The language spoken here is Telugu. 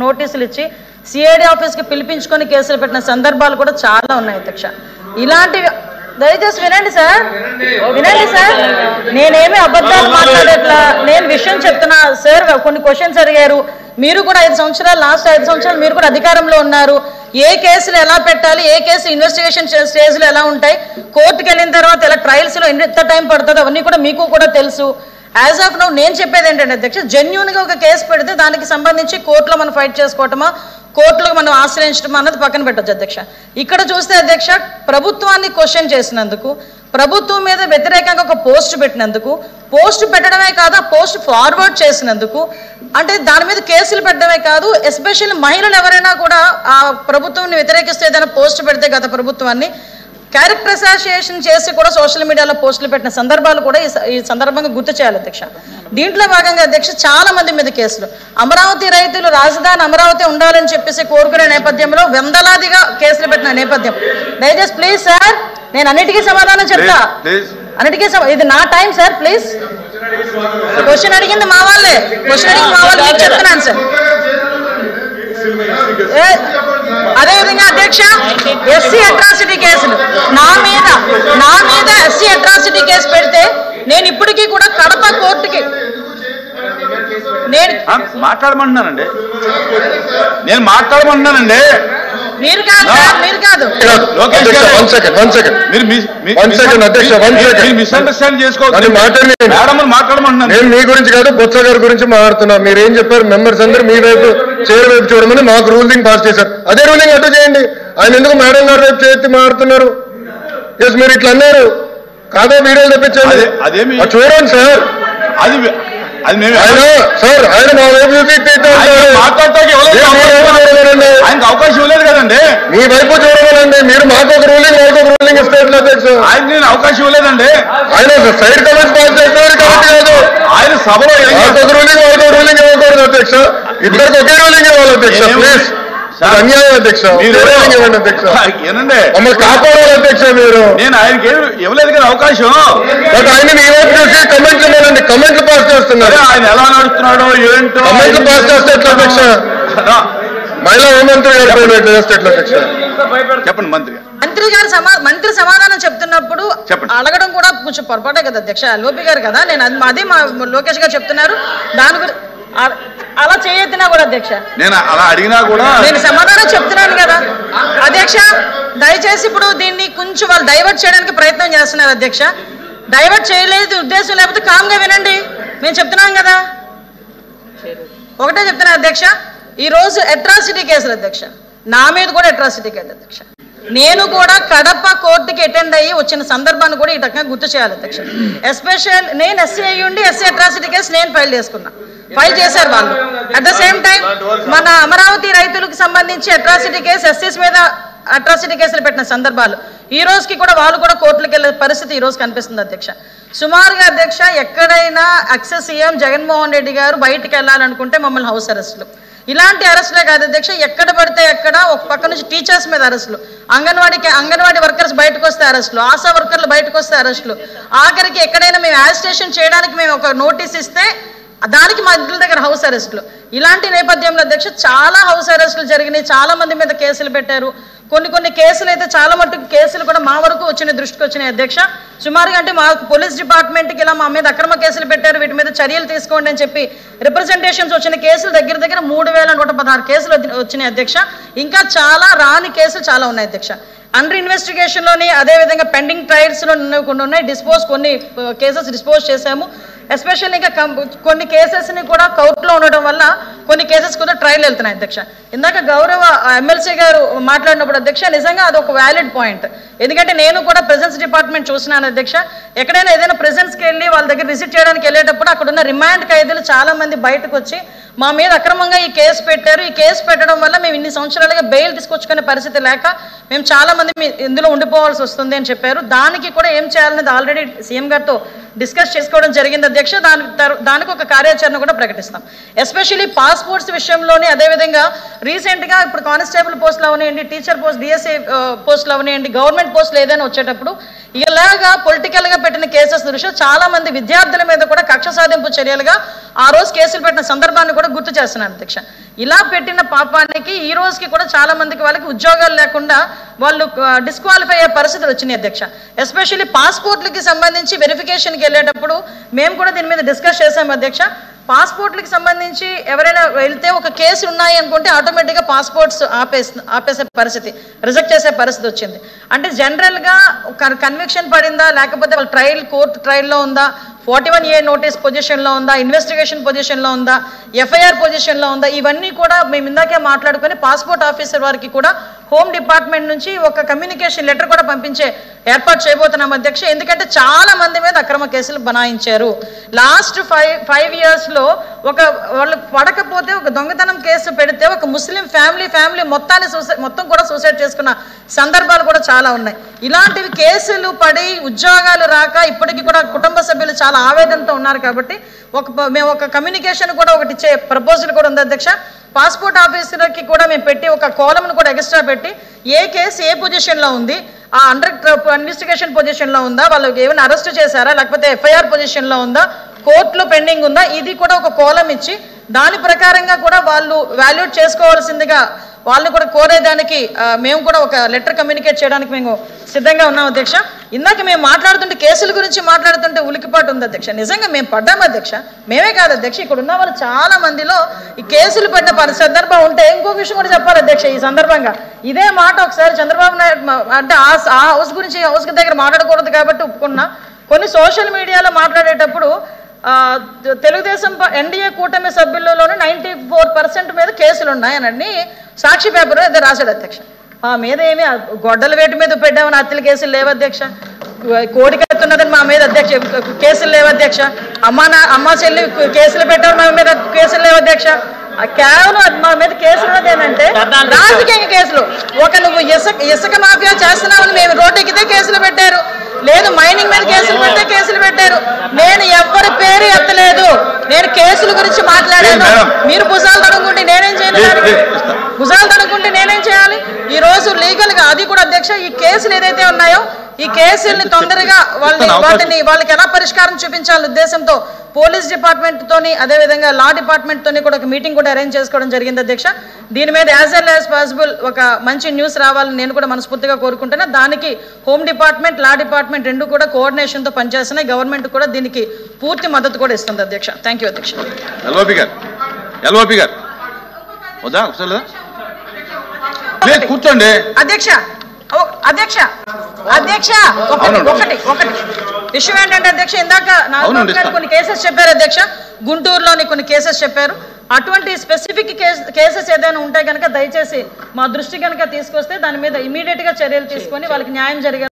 నోటీసులు ఇచ్చి సిఐడి ఆఫీస్కి పిలిపించుకొని కేసులు పెట్టిన సందర్భాలు కూడా చాలా ఉన్నాయి అధ్యక్ష. ఇలాంటివి దయచేసి వినండి సార్, నేనేమి అబద్ధాలు మాట్లాడేట్లా, నేను విషయం చెప్తున్నా సార్. కొన్ని క్వశ్చన్స్ అడిగారు, మీరు కూడా 5 సంవత్సరాలు, లాస్ట్ 5 సంవత్సరాలు మీరు కూడా అధికారంలో ఉన్నారు. ఏ కేసులు ఎలా పెట్టాలి, ఏ కేసు ఇన్వెస్టిగేషన్ స్టేజ్లో ఎలా ఉంటాయి, కోర్టుకు వెళ్ళిన తర్వాత ఎలా ట్రయల్స్లో ఎంత టైం పడుతుందో అవన్నీ కూడా మీకు కూడా తెలుసు. యాజ్ ఆఫ్ నౌ నేను చెప్పేది ఏంటంటే అధ్యక్ష, జెన్యూన్గా ఒక కేసు పెడితే దానికి సంబంధించి కోర్టులో మనం ఫైట్ చేసుకోవటమా, కోర్టులకు మనం ఆశ్రయించడం అన్నది పక్కన పెట్టచ్చు అధ్యక్ష. ఇక్కడ చూస్తే అధ్యక్ష, ప్రభుత్వాన్ని క్వశ్చన్ చేసినందుకు, ప్రభుత్వం మీద వ్యతిరేకంగా ఒక పోస్ట్ పెట్టినందుకు, పోస్ట్ పెట్టడమే కాదు ఆ పోస్ట్ ఫార్వర్డ్ చేసినందుకు, అంటే దాని మీద కేసులు పెట్టడమే కాదు, ఎస్పెషల్లీ మహిళలు ఎవరైనా కూడా ఆ ప్రభుత్వాన్ని వ్యతిరేకిస్తే ఏదైనా పోస్ట్ పెడితే గత ప్రభుత్వాన్ని క్యారెక్టర్ అసోసియేషన్ చేసి కూడా సోషల్ మీడియాలో పోస్టులు పెట్టిన సందర్భాలు కూడా ఈ సందర్భంగా గుర్తు చేయాలి అధ్యక్ష. దీంట్లో భాగంగా అధ్యక్ష చాలా మంది మీద కేసులు, అమరావతి రైతులు రాజధాని అమరావతి ఉండాలని చెప్పేసి కోరుకునే నేపథ్యంలో వందలాదిగా కేసులు పెట్టిన నేపథ్యం. దయచేసి ప్లీజ్ సార్, నేను అన్నిటికీ సమాధానం చెప్తా, అన్నిటికీ ఇది నా టైం సార్, ప్లీజ్. క్వశ్చన్ అడిగింది మా వాళ్ళే, మీకు చెప్తున్నాను సార్. అదేవిధంగా అధ్యక్ష, ఎస్సీ అట్రాసిటీ కేసులు నా మీద ఎస్సీ అట్రాసిటీ కేసు పెడితే నేను ఇప్పటికీ కూడా కడప కోర్టుకి నేను మాట్లాడమంటున్నానండి. మీరు కాదు మిస్అండర్స్టాండ్ చేసుకోవాలి. నేను మీ గురించి కాదు, బొత్స గారి గురించి మాట్లాడుతున్నా. మీరేం చెప్పారు, మెంబర్స్ అందరూ మీ వైపు చైర్ వైపు చూడమని మాకు రూలింగ్ పాస్ చేశారు. అదే రూలింగ్ అటు చేయండి. ఆయన ఎందుకు మేడం గారి వైపు చేతి మాట్లాడుతున్నారు? ఎస్, మీరు ఇట్లా అన్నారు కాదా, వీడియోలు తెప్పించండి, చూడండి సార్. సార్ ఆయన మా వైపు అవకాశం ఇవ్వలేదు కదండి, మీ వైపు చూడమనండి. మీరు మాకు ఒక రూలింగ్ ఇస్తే ఆయన అవకాశం ఇవ్వలేదండి. ఆయన సైడ్ కమెంట్స్ పాస్ చేస్తారు కాబట్టి కాదు, ఆయన సభలో ఒక రూలింగ్ ఇవ్వకూడదు అధ్యక్ష. ఇద్దరికి ఒకే రూలింగ్ ఇవ్వాలి అధ్యక్ష. ప్లీజ్, అన్యాయం అధ్యక్ష. ఇవ్వండి అధ్యక్ష, మమ్మల్ని కాపాడాలి అధ్యక్ష. మీరు నేను ఆయనకి ఇవ్వలేదు కదా అవకాశం, బట్ ఆయన మీ వైపు చూసి కమెంట్లు ఇవ్వాలండి. కమెంట్లు పాస్ చేస్తున్నారు. ఆయన ఎలా నడుస్తున్నాడో ఏంటో కమెంట్లు పాస్ చేస్తే ఎట్లా అధ్యక్ష? మహిళా హోంమంత్రి గారు చేస్తే ఎట్లా అధ్యక్ష? చెప్పండి. మంత్రి సమాధానం చెప్తున్నప్పుడు అడగడం కూడా కొంచెం పొరపాటే కదా అధ్యక్ష. ఎల్ఓపి గారు కదా, నేను అదే మా లోకేష్ గారు చెప్తున్నారు, దాని గురించి అలా చేయొద్దునా కూడా అధ్యక్ష. నేను అలా అడిగినా కూడా నేను సమాధానం చెప్తున్నాను కదా అధ్యక్ష. దయచేసి ఇప్పుడు దీన్ని కొంచెం వాళ్ళు డైవర్ట్ చేయడానికి ప్రయత్నం చేస్తున్నారు అధ్యక్ష. డైవర్ట్ చేయలేదు ఉద్దేశం, లేకపోతే కామ్గా వినండి, మేము చెప్తున్నాం కదా. ఒకటే చెప్తున్నాను అధ్యక్ష, ఈరోజు అట్రాసిటీ కేసులు అధ్యక్ష, నా మీద కూడా అట్రాసిటీ కేసు అధ్యక్ష. నేను కూడా కడప కోర్టుకి అటెండ్ అయ్యి వచ్చిన సందర్భాన్ని కూడా ఈ రకంగా గుర్తు చేయాలి అధ్యక్ష. ఎస్పెషల్ నేను ఎస్సీ అయ్యుండి ఎస్సీ అట్రాసిటీ కేసు నేను ఫైల్ చేశారు వాళ్ళు. అట్ ద సేమ్ టైం మన అమరావతి రైతులకు సంబంధించి అట్రాసిటీ కేసు, ఎస్సీస్ మీద అట్రాసిటీ కేసులు పెట్టిన సందర్భాలు ఈ రోజుకి కూడా వాళ్ళు కూడా కోర్టులకు వెళ్ళే పరిస్థితి ఈ రోజు కనిపిస్తుంది అధ్యక్ష. సుమారుగా అధ్యక్ష, ఎక్కడైనా ఎక్స్ సీఎం జగన్మోహన్ రెడ్డి గారు బయటికి వెళ్ళాలనుకుంటే మమ్మల్ని హౌస్ అరెస్టులు, ఇలాంటి అరెస్టులే కాదు అధ్యక్ష, ఎక్కడ పడితే ఎక్కడ ఒక పక్క నుంచి టీచర్స్ మీద అరెస్టులు, అంగన్వాడీ వర్కర్స్ బయటకు వస్తే అరెస్టులు, ఆశా వర్కర్లు బయటకు వస్తే అరెస్టులు, ఆఖరికి ఎక్కడైనా మేము యాజిటేషన్ చేయడానికి మేము ఒక నోటీస్ ఇస్తే దానికి మా ఇంటి దగ్గర హౌస్ అరెస్టులు. ఇలాంటి నేపథ్యంలో అధ్యక్ష చాలా హౌస్ అరెస్టులు జరిగినాయి, చాలా మంది మీద కేసులు పెట్టారు. కొన్ని కేసులు అయితే చాలా మట్టుకు కేసులు కూడా మా వరకు దృష్టికి వచ్చినాయి అధ్యక్ష. సుమారుగా అంటే మా పోలీస్ డిపార్ట్మెంట్కి ఇలా మా మీద అక్రమ కేసులు పెట్టారు, వీటి మీద చర్యలు తీసుకోండి అని చెప్పి రిప్రజెంటేషన్స్ వచ్చిన కేసులు దగ్గర 3116 కేసులు వచ్చినాయి అధ్యక్ష. ఇంకా చాలా రాని కేసులు చాలా ఉన్నాయి అధ్యక్ష. అండర్ ఇన్వెస్టిగేషన్లోని అదేవిధంగా పెండింగ్ ట్రయల్స్లో కొన్ని ఉన్నాయి, కొన్ని కేసెస్ డిస్పోజ్ చేశాము. ఎస్పెషల్లీ ఇంకా కొన్ని కేసెస్ని కూడా కోర్టులో ఉండడం వల్ల కొన్ని కేసెస్ కూడా ట్రయల్ వెళ్తున్నాయి అధ్యక్ష. ఇందాక గౌరవ ఎమ్మెల్సీ గారు మాట్లాడినప్పుడు అధ్యక్ష, నిజంగా అది ఒక వ్యాలిడ్ పాయింట్. ఎందుకంటే నేను కూడా ప్రెజెన్స్ డిపార్ట్మెంట్ చూసినాను అధ్యక్ష. ఎక్కడైనా ఏదైనా ప్రెజెన్స్కి వెళ్ళి వాళ్ళ దగ్గర విజిట్ చేయడానికి వెళ్ళేటప్పుడు అక్కడ ఉన్న రిమాండ్ ఖైదీలు చాలా మంది బయటకు వచ్చి మా మీద అక్రమంగా ఈ కేసు పెట్టారు, ఈ కేసు పెట్టడం వల్ల మేము ఇన్ని సంవత్సరాలుగా బెయిల్ తీసుకొచ్చుకునే పరిస్థితి లేక మేము చాలా మంది ఇందులో ఉండిపోవాల్సి వస్తుంది అని చెప్పారు. దానికి కూడా ఏం చేయాలనేది ఆల్రెడీ సీఎం గారితో డిస్కస్ చేసుకోవడం జరిగింది అధ్యక్ష. దానికి ఒక కార్యాచరణ కూడా ప్రకటిస్తాం. ఎస్పెషల్లీ పాస్పోర్ట్స్ విషయంలోనే, అదేవిధంగా రీసెంట్గా ఇప్పుడు కానిస్టేబుల్ పోస్టులు అవనివ్వండి, టీచర్ పోస్ట్, డిఎస్ఏ పోస్టులు అవనివ్వండి, గవర్నమెంట్ పోస్టులు ఏదైనా వచ్చేటప్పుడు ఇలాగా పొలిటికల్గా పెట్టిన కేసెస్ దృష్ట్యా చాలా మంది విద్యార్థుల మీద కూడా కక్ష సాధింపు చర్యలుగా ఆ రోజు కేసులు పెట్టిన సందర్భాన్ని కూడా గుర్తు చేస్తున్నాను అధ్యక్ష. ఇలా పెట్టిన పాపానికి ఈ రోజుకి కూడా చాలా మందికి వాళ్ళకి ఉద్యోగాలు లేకుండా వాళ్ళు డిస్క్వాలిఫై అయ్యే పరిస్థితులు వచ్చినాయి అధ్యక్ష. ఎస్పెషల్లీ పాస్పోర్ట్లకి సంబంధించి వెరిఫికేషన్కి వెళ్ళేటప్పుడు మేము కూడా దీని మీద డిస్కస్ చేసాము అధ్యక్ష. పాస్పోర్ట్లకి సంబంధించి ఎవరైనా వెళ్తే ఒక కేసు ఉన్నాయి అనుకుంటే ఆటోమేటిక్గా పాస్పోర్ట్స్ ఆపేసే పరిస్థితి, రిజెక్ట్ చేసే పరిస్థితి వచ్చింది. అంటే జనరల్గా కన్విక్షన్ పడిందా, లేకపోతే వాళ్ళ కోర్టు ట్రయల్లో ఉందా, 41A నోటీస్ పొజిషన్లో ఉందా, ఇన్వెస్టిగేషన్ పొజిషన్లో ఉందా, ఎఫ్ఐఆర్ పొజిషన్లో ఉందా, ఇవన్నీ కూడా మేము ఇందాకే మాట్లాడుకొని పాస్పోర్ట్ ఆఫీసర్ వారికి కూడా హోమ్ డిపార్ట్మెంట్ నుంచి ఒక కమ్యూనికేషన్ లెటర్ కూడా పంపించే ఏర్పాటు చేయబోతున్నాం అధ్యక్ష. ఎందుకంటే చాలా మంది మీద అక్రమ కేసులు బనాయించారు. లాస్ట్ 5 yearsలో వాళ్ళు పడకపోతే ఒక దొంగతనం కేసు పెడితే ఒక ముస్లిం ఫ్యామిలీ మొత్తం కూడా సూసైడ్ చేసుకున్న సందర్భాలు కూడా చాలా ఉన్నాయి. ఇలాంటివి కేసులు పడి ఉద్యోగాలు రాక ఇప్పటికీ కూడా కుటుంబ సభ్యులు చాలా ఆవేదనతో ఉన్నారు. కాబట్టి మేము ఒక కమ్యూనికేషన్ కూడా ఒకటి ఇచ్చే ప్రపోజల్ కూడా ఉంది అధ్యక్ష. పాస్పోర్ట్ ఆఫీసర్కి కూడా మేము పెట్టి ఒక కాలమ్ను కూడా ఎక్స్ట్రా పెట్టి ఏ కేసు ఏ పొజిషన్లో ఉంది, ఆ అండర్ ఇన్వెస్టిగేషన్ పొజిషన్లో ఉందా, వాళ్ళు ఏమైనా అరెస్ట్ చేశారా, లేకపోతే ఎఫ్ఐఆర్ పొజిషన్లో ఉందా, కోర్టులో పెండింగ్ ఉందా, ఇది కూడా ఒక కాలం ఇచ్చి దాని ప్రకారంగా కూడా వాళ్ళు వాల్యూట్ చేసుకోవాల్సిందిగా వాళ్ళని కూడా కోరేదానికి మేము కూడా ఒక లెటర్ కమ్యూనికేట్ చేయడానికి మేము సిద్ధంగా ఉన్నాం అధ్యక్ష. ఇందాక మేము మాట్లాడుతుంటే కేసుల గురించి మాట్లాడుతుంటే ఉలికిపాటు ఉంది అధ్యక్ష. నిజంగా మేము పడ్డాము అధ్యక్ష, మేమే కాదు అధ్యక్ష, ఇక్కడ ఉన్న వాళ్ళు చాలా మందిలో ఈ కేసులు పడిన సందర్భం ఉంటే ఇంకొక విషయం కూడా చెప్పాలి అధ్యక్ష. ఈ సందర్భంగా ఇదే మాట ఒకసారి చంద్రబాబు నాయుడు అంటే ఆ హౌస్ గురించి హౌస్ దగ్గర మాట్లాడకూడదు కాబట్టి ఒప్పుకున్నా. కొన్ని సోషల్ మీడియాలో మాట్లాడేటప్పుడు తెలుగుదేశం ఎన్డీఏ కూటమి సభ్యులలోనే 94% మీద కేసులు ఉన్నాయనని సాక్షి పేపర్ ఏదో రాశాడు అధ్యక్ష. మా మీద ఏమి గొడ్డల వేటు మీద పెట్టామని హత్యల కేసులు లేవు అధ్యక్ష. కోడికత్తున్నదని మా మీద అధ్యక్ష కేసులు లేవు అధ్యక్ష. అమ్మ చెల్లి కేసులు పెట్టామని మా మీద కేసులు లేవు అధ్యక్ష. కేవలం మా మీద కేసులు ఉన్నది ఏంటంటే రాజకీయ కేసులు. నువ్వు ఇసుక మాఫియా చేస్తున్నావని మేము రోడ్డు ఎక్కితే కేసులు పెట్టారు, లేదు మైనింగ్ మీద కేసులు పెడితే కేసులు పెట్టారు. నేను ఎవరి పేరు ఎత్తలేదు, నేను కేసుల గురించి మాట్లాడాను. మీరు భుజాలు తడుకుంటే నేనేం చేయాలి? భుజాలు తడుకుంటే నేనేం చేయాలి? ఈ రోజు లీగల్ గా అది కూడా అధ్యక్ష ఈ కేసులు ఏదైతే ఉన్నాయో ఈ కేసుల్ని తొందరగా వాళ్ళకి ఎలా పరిష్కారం చూపించాలనే ఉద్దేశంతో పోలీస్ డిపార్ట్మెంట్ తోని అదేవిధంగా లా డిపార్ట్మెంట్ తోని కూడా ఒక మీటింగ్ కూడా అరేంజ్ చేసుకోవడం జరిగింది అధ్యక్ష. దీని మీద యాజ్ ఎల్ యాజ్ పాసిబుల్ ఒక మంచి న్యూస్ రావాలని నేను కూడా మనస్ఫూర్తిగా కోరుకుంటున్నా. దానికి హోమ్ డిపార్ట్మెంట్ లా డిపార్ట్మెంట్ రెండు కూడా కోఆర్డినేషన్తో పనిచేస్తున్నాయి. గవర్నమెంట్ కూడా దీనికి పూర్తి మద్దతు కూడా ఇస్తుంది అధ్యక్ష. థ్యాంక్ యూ అధ్యక్ష. కూర్చోండి అధ్యక్ష. అధ్యక్ష అధ్యక్ష ఒకటి విషయం ఏంటంటే అధ్యక్ష, ఇందాక నాగబాబు గారు కొన్ని కేసెస్ చెప్పారు అధ్యక్ష, గుంటూరులోని కొన్ని కేసెస్ చెప్పారు. అటువంటి స్పెసిఫిక్ కేసెస్ ఏదైనా ఉంటే కనుక దయచేసి మా దృష్టి కనుక తీసుకొస్తే దాని మీద ఇమీడియట్ గా చర్యలు తీసుకొని వాళ్ళకి న్యాయం జరిగే